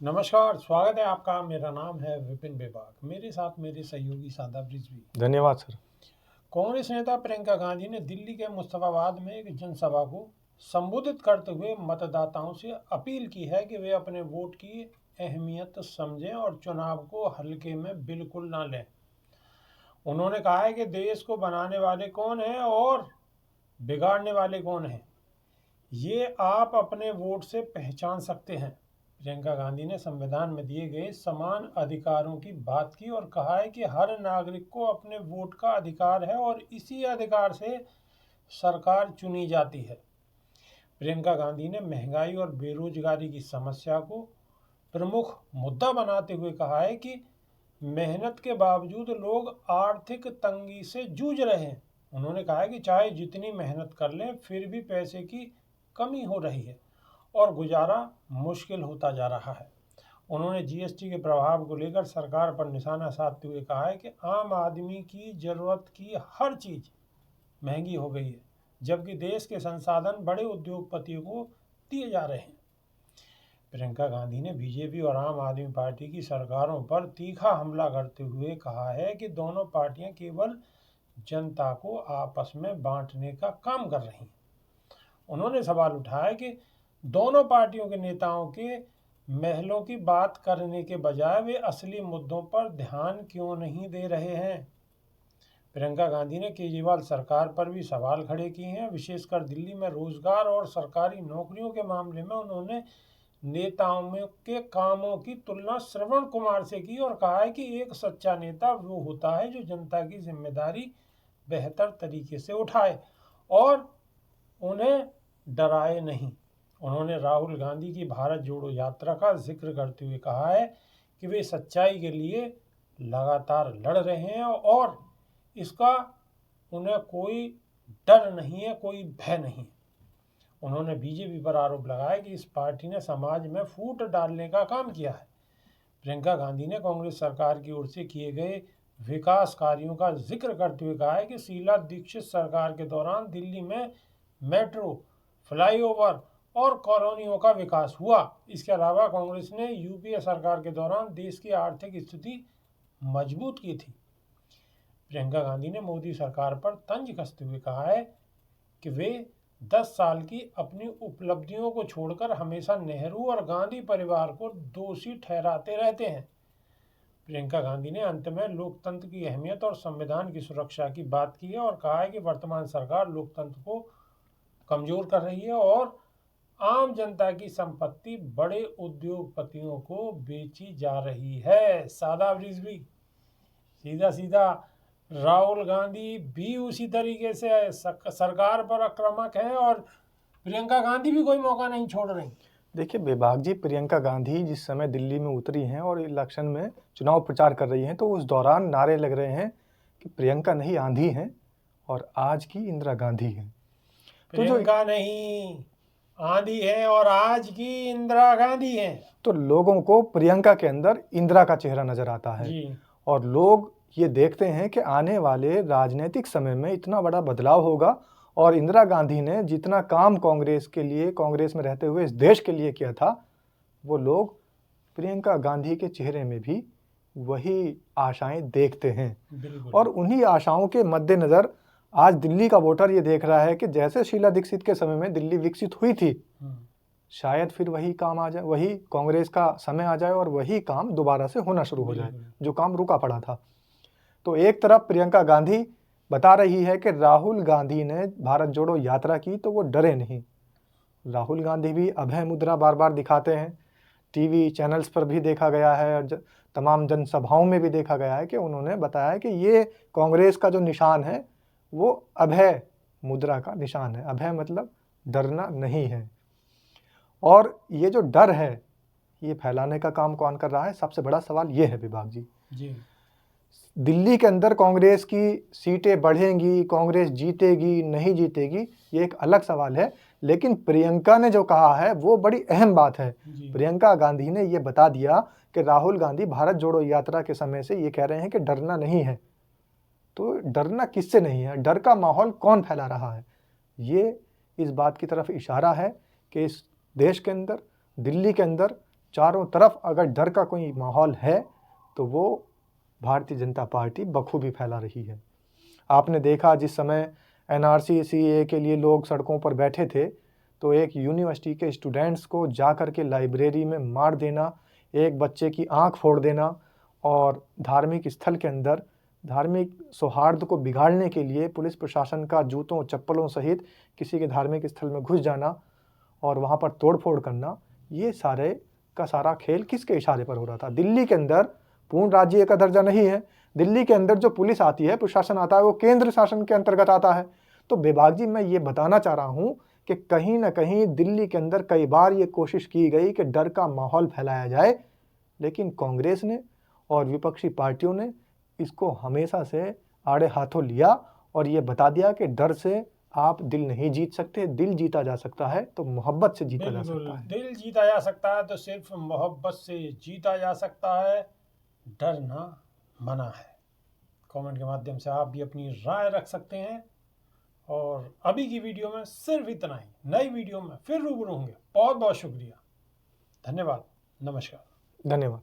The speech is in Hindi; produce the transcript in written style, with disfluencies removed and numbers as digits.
नमस्कार, स्वागत है आपका। मेरा नाम है विपिन बेबाक। मेरे साथ मेरे सहयोगी सादाब रिजवी। धन्यवाद सर। कांग्रेस नेता प्रियंका गांधी ने दिल्ली के मुस्तफाबाद में एक जनसभा को संबोधित करते हुए मतदाताओं से अपील की है कि वे अपने वोट की अहमियत समझें और चुनाव को हल्के में बिल्कुल ना लें। उन्होंने कहा है कि देश को बनाने वाले कौन हैं और बिगाड़ने वाले कौन हैं, ये आप अपने वोट से पहचान सकते हैं। प्रियंका गांधी ने संविधान में दिए गए समान अधिकारों की बात की और कहा है कि हर नागरिक को अपने वोट का अधिकार है और इसी अधिकार से सरकार चुनी जाती है। प्रियंका गांधी ने महंगाई और बेरोजगारी की समस्या को प्रमुख मुद्दा बनाते हुए कहा है कि मेहनत के बावजूद लोग आर्थिक तंगी से जूझ रहे हैं। उन्होंने कहा है कि चाहे जितनी मेहनत कर लें फिर भी पैसे की कमी हो रही है और गुजारा मुश्किल होता जा रहा है। उन्होंने जीएसटी के प्रभाव को लेकर सरकार पर निशाना साधते हुए कहा है कि आम आदमी की जरूरत की हर चीज महंगी हो गई है, जबकि देश के संसाधन बड़े उद्योगपतियों को दिए जा रहे हैं। प्रियंका गांधी ने बीजेपी और आम आदमी पार्टी की सरकारों पर तीखा हमला करते हुए कहा है कि दोनों पार्टियां केवल जनता को आपस में बांटने का काम कर रही हैं। उन्होंने सवाल उठाया कि दोनों पार्टियों के नेताओं के महलों की बात करने के बजाय वे असली मुद्दों पर ध्यान क्यों नहीं दे रहे हैं। प्रियंका गांधी ने केजरीवाल सरकार पर भी सवाल खड़े किए हैं। विशेषकर दिल्ली में रोजगार और सरकारी नौकरियों के मामले में उन्होंने नेताओं के कामों की तुलना श्रवण कुमार से की और कहा है कि एक सच्चा नेता वो होता है जो जनता की जिम्मेदारी बेहतर तरीके से उठाए और उन्हें डराए नहीं। उन्होंने राहुल गांधी की भारत जोड़ो यात्रा का जिक्र करते हुए कहा है कि वे सच्चाई के लिए लगातार लड़ रहे हैं और इसका उन्हें कोई डर नहीं है, कोई भय नहीं है। उन्होंने बीजेपी पर आरोप लगाया कि इस पार्टी ने समाज में फूट डालने का काम किया है। प्रियंका गांधी ने कांग्रेस सरकार की ओर से किए गए विकास कार्यों का जिक्र करते हुए कहा है कि शीला दीक्षित सरकार के दौरान दिल्ली में मेट्रो, फ्लाईओवर और कॉलोनियों का विकास हुआ। इसके अलावा कांग्रेस ने यूपीए सरकार के दौरान देश की आर्थिक स्थिति मजबूत की थी। प्रियंका गांधी ने मोदी सरकार पर तंज कसते हुए कहा है कि वे 10 साल की अपनी उपलब्धियों को छोड़कर हमेशा नेहरू और गांधी परिवार को दोषी ठहराते रहते हैं। प्रियंका गांधी ने अंत में लोकतंत्र की अहमियत और संविधान की सुरक्षा की बात की है और कहा है कि वर्तमान सरकार लोकतंत्र को कमजोर कर रही है और आम जनता की संपत्ति बड़े उद्योगपतियों को बेची जा रही है। सादाब रिजवी, सीधा सीधा राहुल गांधी भी उसी तरीके से सरकार पर आक्रामक है और प्रियंका गांधी भी कोई मौका नहीं छोड़ रही। देखिए बेबाक जी, प्रियंका गांधी जिस समय दिल्ली में उतरी हैं और इलेक्शन में चुनाव प्रचार कर रही हैं तो उस दौरान नारे लग रहे हैं कि प्रियंका नहीं आंधी हैं और आज की इंदिरा गांधी हैं। प्रियंका नहीं आंधी है और आज की इंदिरा गांधी है। तो लोगों को प्रियंका के अंदर इंदिरा का चेहरा नजर आता है जी। और लोग ये देखते हैं कि आने वाले राजनीतिक समय में इतना बड़ा बदलाव होगा और इंदिरा गांधी ने जितना काम कांग्रेस के लिए, कांग्रेस में रहते हुए इस देश के लिए किया था, वो लोग प्रियंका गांधी के चेहरे में भी वही आशाएं देखते हैं। और उन्हीं आशाओं के मद्देनजर आज दिल्ली का वोटर ये देख रहा है कि जैसे शीला दीक्षित के समय में दिल्ली विकसित हुई थी, शायद फिर वही काम आ जाए, वही कांग्रेस का समय आ जाए और वही काम दोबारा से होना शुरू हो जाए जो काम रुका पड़ा था। तो एक तरफ प्रियंका गांधी बता रही है कि राहुल गांधी ने भारत जोड़ो यात्रा की तो वो डरे नहीं। राहुल गांधी भी अभय मुद्रा बार बार दिखाते हैं, टीवी चैनल्स पर भी देखा गया है और तमाम जनसभाओं में भी देखा गया है कि उन्होंने बताया कि ये कांग्रेस का जो निशान है वो अभय मुद्रा का निशान है। अभय मतलब डरना नहीं है। और ये जो डर है ये फैलाने का काम कौन कर रहा है? सबसे बड़ा सवाल ये है विभाग जी। दिल्ली के अंदर कांग्रेस की सीटें बढ़ेंगी, कांग्रेस जीतेगी नहीं जीतेगी, ये एक अलग सवाल है, लेकिन प्रियंका ने जो कहा है वो बड़ी अहम बात है। प्रियंका गांधी ने ये बता दिया कि राहुल गांधी भारत जोड़ो यात्रा के समय से ये कह रहे हैं कि डरना नहीं है। तो डरना किससे नहीं है? डर का माहौल कौन फैला रहा है? ये इस बात की तरफ इशारा है कि इस देश के अंदर, दिल्ली के अंदर चारों तरफ अगर डर का कोई माहौल है तो वो भारतीय जनता पार्टी बखूबी फैला रही है। आपने देखा जिस समय एनआरसी सीएए के लिए लोग सड़कों पर बैठे थे तो एक यूनिवर्सिटी के स्टूडेंट्स को जा कर के लाइब्रेरी में मार देना, एक बच्चे की आंख फोड़ देना और धार्मिक स्थल के अंदर धार्मिक सौहार्द को बिगाड़ने के लिए पुलिस प्रशासन का जूतों चप्पलों सहित किसी के धार्मिक स्थल में घुस जाना और वहाँ पर तोड़फोड़ करना, ये सारे का सारा खेल किसके इशारे पर हो रहा था? दिल्ली के अंदर पूर्ण राज्य का दर्जा नहीं है। दिल्ली के अंदर जो पुलिस आती है, प्रशासन आता है, वो केंद्र शासन के अंतर्गत आता है। तो बेबाक जी मैं ये बताना चाह रहा हूँ कि कहीं ना कहीं दिल्ली के अंदर कई बार ये कोशिश की गई कि डर का माहौल फैलाया जाए, लेकिन कांग्रेस ने और विपक्षी पार्टियों ने इसको हमेशा से आड़े हाथों लिया और ये बता दिया कि डर से आप दिल नहीं जीत सकते, दिल जीता जा सकता है तो मोहब्बत से जीता जा सकता है। दिल जीता जा सकता है तो सिर्फ मोहब्बत से जीता जा सकता है, डरना मना है। कमेंट के माध्यम से आप भी अपनी राय रख सकते हैं। और अभी की वीडियो में सिर्फ इतना ही, नई वीडियो में फिर रूबरू होंगे। बहुत बहुत शुक्रिया, धन्यवाद, नमस्कार। धन्यवाद।